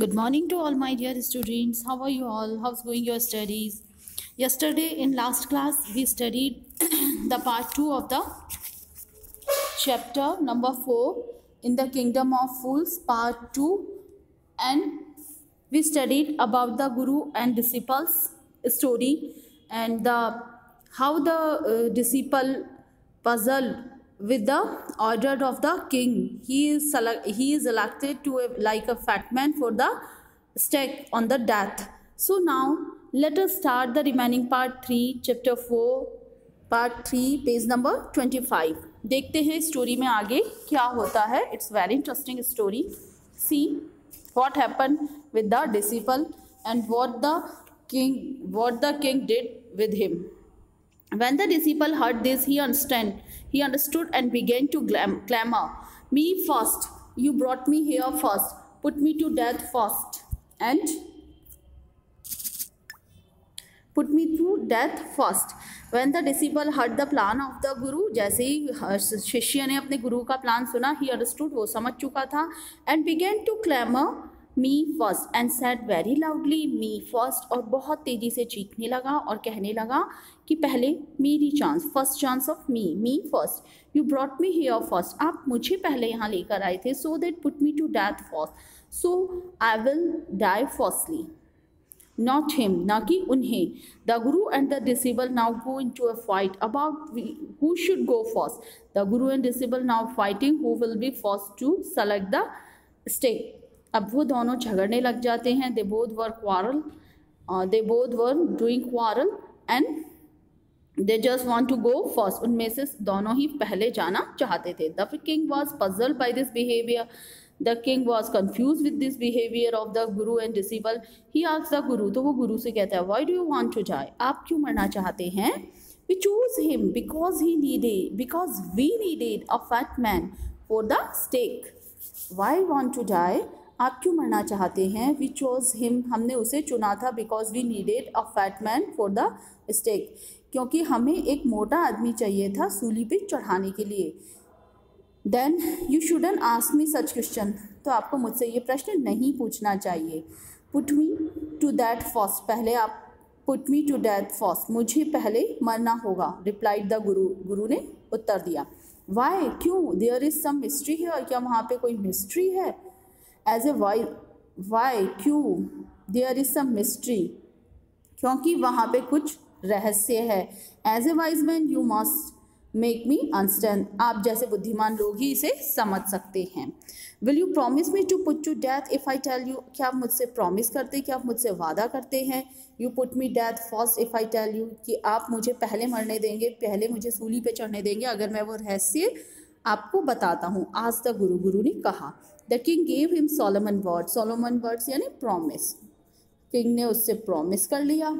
Good morning to all my dear students. How are you all? How's going your studies? Yesterday in last class we studied the part 2 of the chapter number 4 in the kingdom of fools part 2, and we studied about the guru and disciples story, and the how the disciple puzzled with the order of the king. He is elected to like a fat man for the stake on the death. So now let us start the remaining part 3 chapter 4 part 3 page number 25. देखते हैं story में आगे क्या होता है. It's very interesting story. See what happen with the disciple and what the king did with him. When the disciple heard this, he understood and began to clamor, "Me first! You brought me here first. Put me to death first, and put me to death first." When the disciple heard the plan of the guru, जैसे ही शिष्य ने अपने गुरु का plan सुना, he understood, वो समझ चुका था, and began to clamor, "Me first," and said very loudly, "Me first," और बहुत तेजी से चीखने लगा और कहने लगा कि पहले मेरी chance, first chance of me first. You brought me here first, आप मुझे पहले यहाँ लेकर आए थे, so that put me to death first, so I will die firstly, not him, ना कि उन्हें. The guru and the disciple now go into a fight about who should go first. The guru and disciple now fighting who will be first to select the stake. अब वो दोनों झगड़ने लग जाते हैं. They both were doing quarrel and they just want to go first. उनमें से दोनों ही पहले जाना चाहते थे. The king was puzzled by this behavior. The king was confused with this behavior of the guru and disciple. He asked the guru, तो वो गुरु से कहता है, "Why do you want to die? आप क्यों मरना चाहते हैं?" We chose him because we needed a fat man for the stake. Why want to die? आप क्यों मरना चाहते हैं? We chose him, हमने उसे चुना था, because we needed a fat man for the stake, क्योंकि हमें एक मोटा आदमी चाहिए था सूली पे चढ़ाने के लिए. Then you shouldn't ask me such question, तो आपको मुझसे ये प्रश्न नहीं पूछना चाहिए. Put me to that first, पहले आप put me to death first, मुझे पहले मरना होगा. रिप्लाइड द गुरु ने उत्तर दिया. वाई, क्यों? There is some mystery here, क्या वहाँ पे कोई मिस्ट्री है? एज ए वाई, क्यों? देयर इज सम मिस्ट्री, क्योंकि वहाँ पे कुछ रहस्य है. As a wise man you must make me understand, आप जैसे बुद्धिमान लोग ही इसे समझ सकते हैं. Will you promise me to put to death if I tell you, क्या आप मुझसे प्रॉमिस करते, क्या आप मुझसे वादा करते हैं? You put me death first if I tell you, कि आप मुझे पहले मरने देंगे, पहले मुझे सूली पे चढ़ने देंगे अगर मैं वो रहस्य आपको बताता हूँ. आज द गुरु ने कहा. The king gave him Solomon words यानी प्रॉमिस. किंग ने उससे प्रॉमिस कर लिया.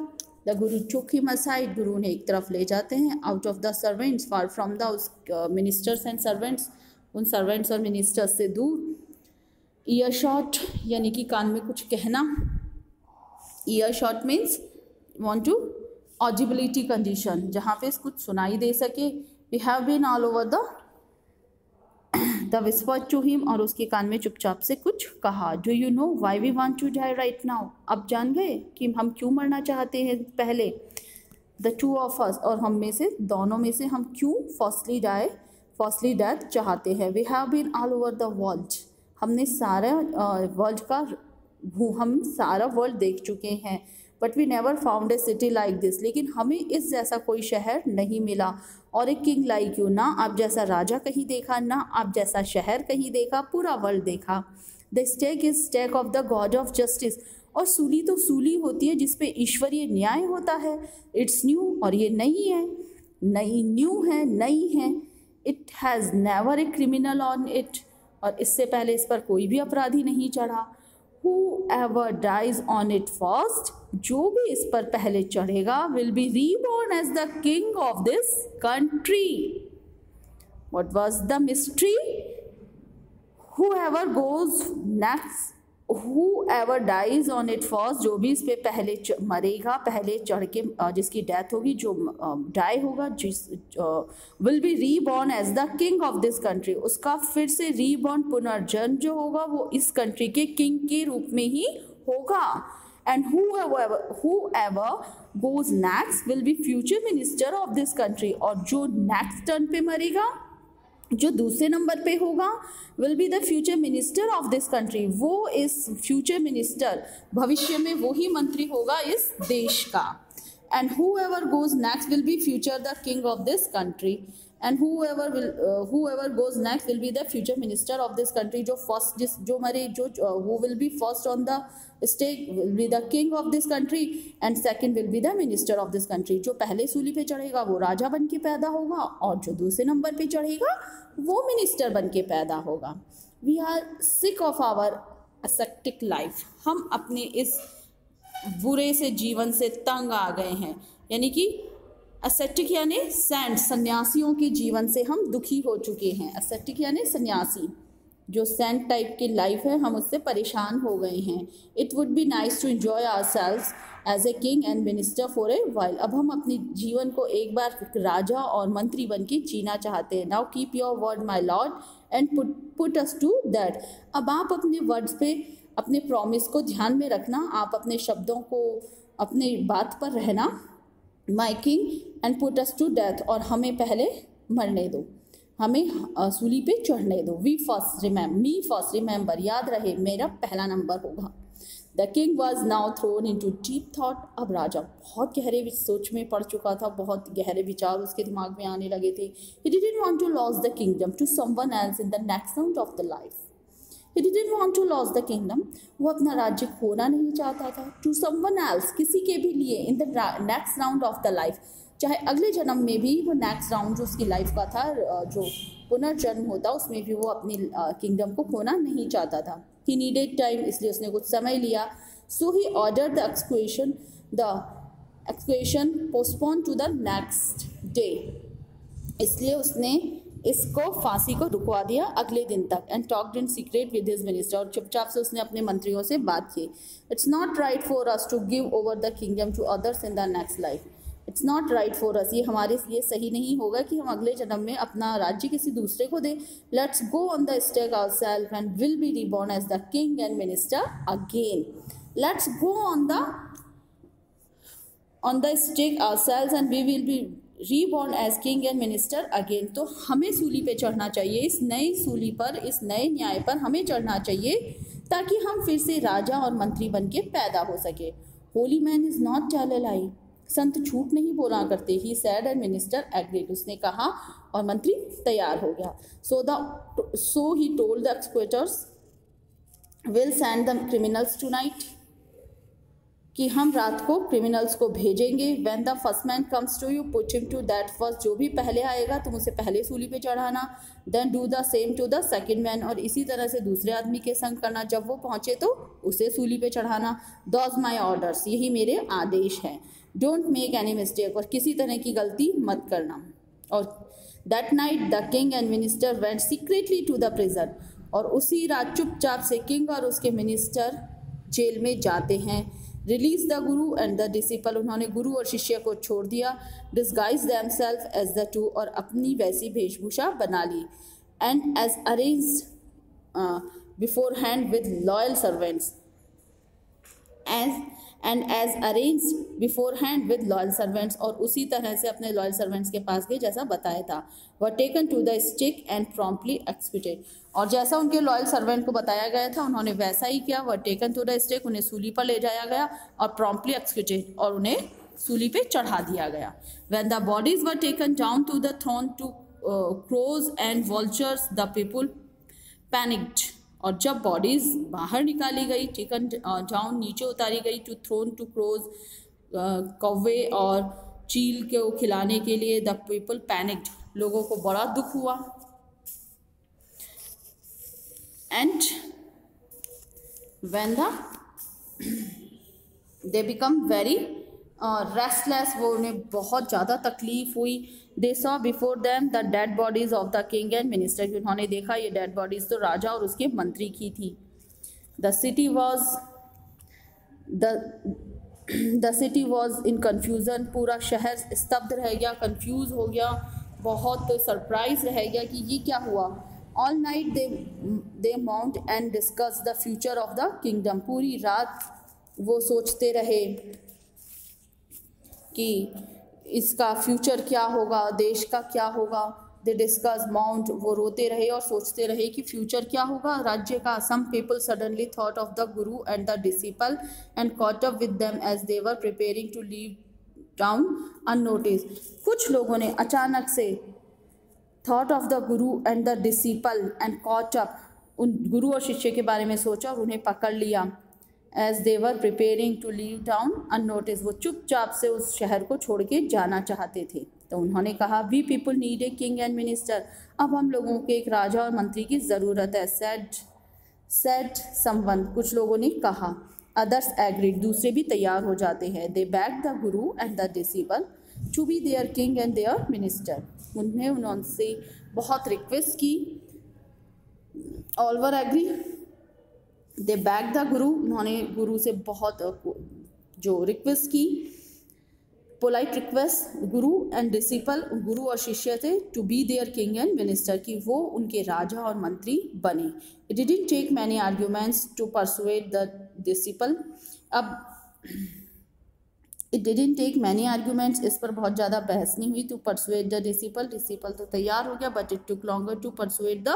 द गुरु चुक हिम असाइड, गुरु ने एक तरफ ले जाते हैं. Out of the servants, far from the ministers and servants, उन सर्वेंट्स और मिनिस्टर्स से दूर. ईयर शॉट यानी कि कान में कुछ कहना. Earshot means want to audibility condition, जहाँ पे कुछ सुनाई दे सके. We have been all over the whispered to him, और उसके कान में चुपचाप से कुछ कहा. Do you know why we want to die right now, अब जान गए कि हम क्यों मरना चाहते हैं पहले. द टू ऑफ अस, और हम में से दोनों में से हम क्यों फर्स्टली डेथ चाहते हैं. We have been all over the world, हमने सारा हम सारा वर्ल्ड देख चुके हैं. But we never found a city like this, लेकिन हमें इस जैसा कोई शहर नहीं मिला. और एक किंग लाइक यू, ना आप जैसा राजा कहीं देखा, ना आप जैसा शहर कहीं देखा, पूरा वर्ल्ड देखा. The stake is stake of the god of justice, और सूली तो सूली होती है जिस पे ईश्वरीय न्याय होता है. इट्स न्यू, और ये नई है, नई है. It has never a criminal on it, और इससे पहले इस पर कोई भी अपराधी नहीं चढ़ा. Whoever dies on it first, जो भी इस पर पहले चढ़ेगा, will be reborn as the king of this country. What was the mystery? Whoever goes next whoever dies on it first, जो भी इस पे पहले मरेगा, पहले चढ़ के जिसकी डेथ होगी, जो डाई होगा, जिस will be reborn as the king of this country, उसका फिर से रीबॉर्न पुनर्जन्म जो होगा वो इस कंट्री के किंग के रूप में ही होगा. And whoever goes next will be future minister of this country. और जो next turn पे मरेगा, जो दूसरे नंबर पे होगा, will be the future minister of this country. वो इस future minister, भविष्य में वो ही मंत्री होगा इस देश का. And whoever goes next will be future the king of this country. And whoever goes next will be the future minister of this country. जो first जो मरे, जो who will be first on the stake will be the king of this country and second will be the minister of this country. जो पहले सूली पे चढ़ेगा वो राजा बन के पैदा होगा और जो दूसरे नंबर पे चढ़ेगा वो मिनिस्टर बन के पैदा होगा. We are sick of our ascetic life. हम अपने इस बुरे से जीवन से तंग आ गए हैं. यानी कि एसेटिक यानी सेंट, सन्यासियों के जीवन से हम दुखी हो चुके हैं. एसेटिक यानी सन्यासी, जो सेंट टाइप की लाइफ है, हम उससे परेशान हो गए हैं. It would be nice to enjoy ourselves as a king and minister for a while. अब हम अपने जीवन को एक बार राजा और मंत्री बन के जीना चाहते हैं. Now keep your word my lord and put us to that. अब आप अपने वर्ड्स पे, अपने प्रॉमिस को ध्यान में रखना, आप अपने शब्दों को, अपने बात पर रहना. My king and put us to death, और हमें पहले मरने दो, हमें सूली पे चढ़ने दो. मी फर्स्ट रिमेंबर, याद रहे मेरा पहला नंबर होगा. The king was now thrown into deep thought. अब राजा बहुत गहरे सोच में पड़ चुका था, बहुत गहरे विचार उसके दिमाग में आने लगे थे. He didn't want to lose the kingdom to someone else in the next round of the life. He didn't want to lose the kingdom. वो अपना राज्य खोना नहीं चाहता था. To someone else, किसी के भी लिए, in the next round of the life, चाहे अगले जन्म में भी वो नेक्स्ट राउंड जो उसकी लाइफ का था, जो पुनर्जन्म होता, उसमें भी वो अपनी किंगडम को खोना नहीं चाहता था. He needed time, इसलिए उसने कुछ समय लिया. So he ordered the execution postponed to the next day. इसलिए उसने इसको फांसी को रुकवा दिया अगले दिन तक. And talked in secret with his minister, और चुपचाप से उसने अपने मंत्रियों से बात की. It's not right for us to give over the kingdom to others in the next life. It's not right for us, ये हमारे लिए सही नहीं होगा कि हम अगले जन्म में अपना राज्य किसी दूसरे को दें. Let's go on the stake ourself and will be reborn as the king and minister again. Let's go on the stake ourselves and we will be reborn as king and minister again. तो हमें सूली पे चढ़ना चाहिए, इस नई सूली पर, इस नए न्याय पर हमें चढ़ना चाहिए, ताकि हम फिर से राजा और मंत्री बन के पैदा हो सके. Holy man is not tell a lie. संत झूठ नहीं बोला करते. He said and minister agreed. उसने कहा और मंत्री तैयार हो गया. So he told the executors will send the criminals tonight, कि हम रात को क्रिमिनल्स को भेजेंगे. When the first man comes to you put him to that first. जो भी पहले आएगा तुम उसे पहले सूली पे चढ़ाना. Then do the same to the second man, और इसी तरह से दूसरे आदमी के संग करना. जब वो पहुंचे तो उसे सूली पे चढ़ाना. दोज माई ऑर्डर्स, यही मेरे आदेश हैं. डोंट मेक एनी मिस्टेक, और किसी तरह की गलती मत करना. और that night the king and minister went secretly to the prison, और उसी रात चुपचाप से किंग और उसके मिनिस्टर जेल में जाते हैं. Release the guru and the disciple, उन्होंने गुरु और शिष्य को छोड़ दिया. Disguise themselves as the two, और अपनी वैसी वेशभूषा बना ली. And as arranged beforehand with loyal servants, as arranged beforehand with loyal servants, और उसी तरह से अपने लॉयल सर्वेंट्स के पास गए जैसा बताया था. Were taken to the stick and promptly executed, और जैसा उनके लॉयल सर्वेंट को बताया गया था उन्होंने वैसा ही किया. Were taken to the stick, उन्हें सूली पर ले जाया गया, और प्रॉम्प्टली एक्सिक्यूटेड, और उन्हें सूली पे चढ़ा दिया गया. When the bodies were taken down to the thrown to crows and vultures the people panicked, और जब बॉडीज बाहर निकाली गई, टेकन डाउन नीचे उतारी गई, टू थ्रोन टू क्रोज कौवे और चील को खिलाने के लिए, द पीपल पैनिक्ड, लोगों को बड़ा दुख हुआ. And when they become very restless, वो उन्हें बहुत ज़्यादा तकलीफ हुई. They saw before them the dead bodies of the king and minister, उन्होंने देखा ये डेड बॉडीज तो राजा और उसके मंत्री की थी. The city was the city was in confusion, पूरा शहर स्तब्ध रह गया, कंफ्यूज हो गया, बहुत सरप्राइज रह गया कि ये क्या हुआ। All night they mount and discuss the future of the kingdom, पूरी रात वो सोचते रहे कि इसका फ्यूचर क्या होगा, देश का क्या होगा। दे डिस्कस माउंट, वो रोते रहे और सोचते रहे कि फ्यूचर क्या होगा राज्य का। Some people suddenly thought of the guru and the disciple and caught up with them as they were preparing to leave town unnoticed. कुछ लोगों ने अचानक से thought of the guru and the disciple and caught up, उन गुरु और शिष्य के बारे में सोचा और उन्हें पकड़ लिया। As they were preparing to leave town unnoticed, वो चुपचाप से उस शहर को छोड़ के जाना चाहते थे। तो उन्होंने कहा we people need a king and minister, अब हम लोगों को एक राजा और मंत्री की ज़रूरत है। सेड समवन, कुछ लोगों ने कहा। अदर्स एग्रीड, दूसरे भी तैयार हो जाते हैं। They beg the guru and the disciple to be their king and their minister, उनसे बहुत रिक्वेस्ट की। All were agree, they beg the guru, उन्होंने गुरु से बहुत जो रिक्वेस्ट की, polite request, guru and disciple, गुरु और शिष्य थे, to be their king and minister, कि वो उनके राजा और मंत्री बने। It didn't take many arguments to persuade the disciple, अब it didn't take many arguments, इस पर बहुत ज़्यादा बहस नहीं हुई। To persuade the disciple, disciple तो तैयार हो गया, but it took longer to persuade the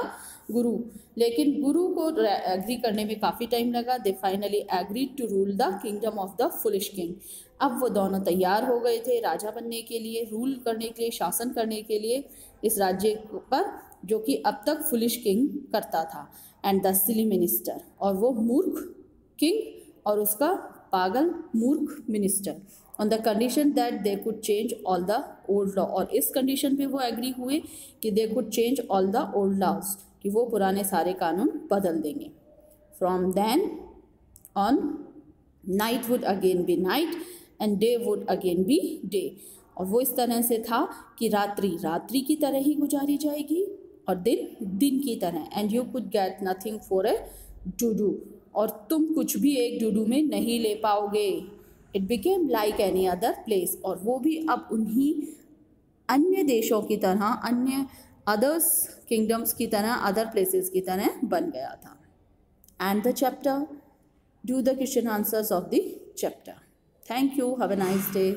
guru, लेकिन गुरु को एग्री करने में काफ़ी टाइम लगा। They finally agreed to rule the kingdom of the foolish king, अब वो दोनों तैयार हो गए थे राजा बनने के लिए, रूल करने के लिए, शासन करने के लिए इस राज्य पर जो कि अब तक फुलिश किंग करता था। एंड द सिली मिनिस्टर, और वो मूर्ख किंग और उसका पागल मूर्ख minister, on the condition that they could change all the old law, और इस कंडीशन पे वो एग्री हुए कि they could change all the old laws, कि वो पुराने सारे कानून बदल देंगे। From then on night would again be night and day would again be day, और वो इस तरह से था कि रात्रि रात्रि की तरह ही गुजारी जाएगी और दिन दिन की तरह। And you could get nothing for a doodoo, और तुम कुछ भी एक डूडू में नहीं ले पाओगे। It became like any other place, और वो भी अब उन्हीं अन्य देशों की तरह, अन्य अदर्स किंगडम्स की तरह, अदर प्लेसेस की तरह बन गया था। And the chapter, do the question answers of the chapter. Thank you. Have a nice day.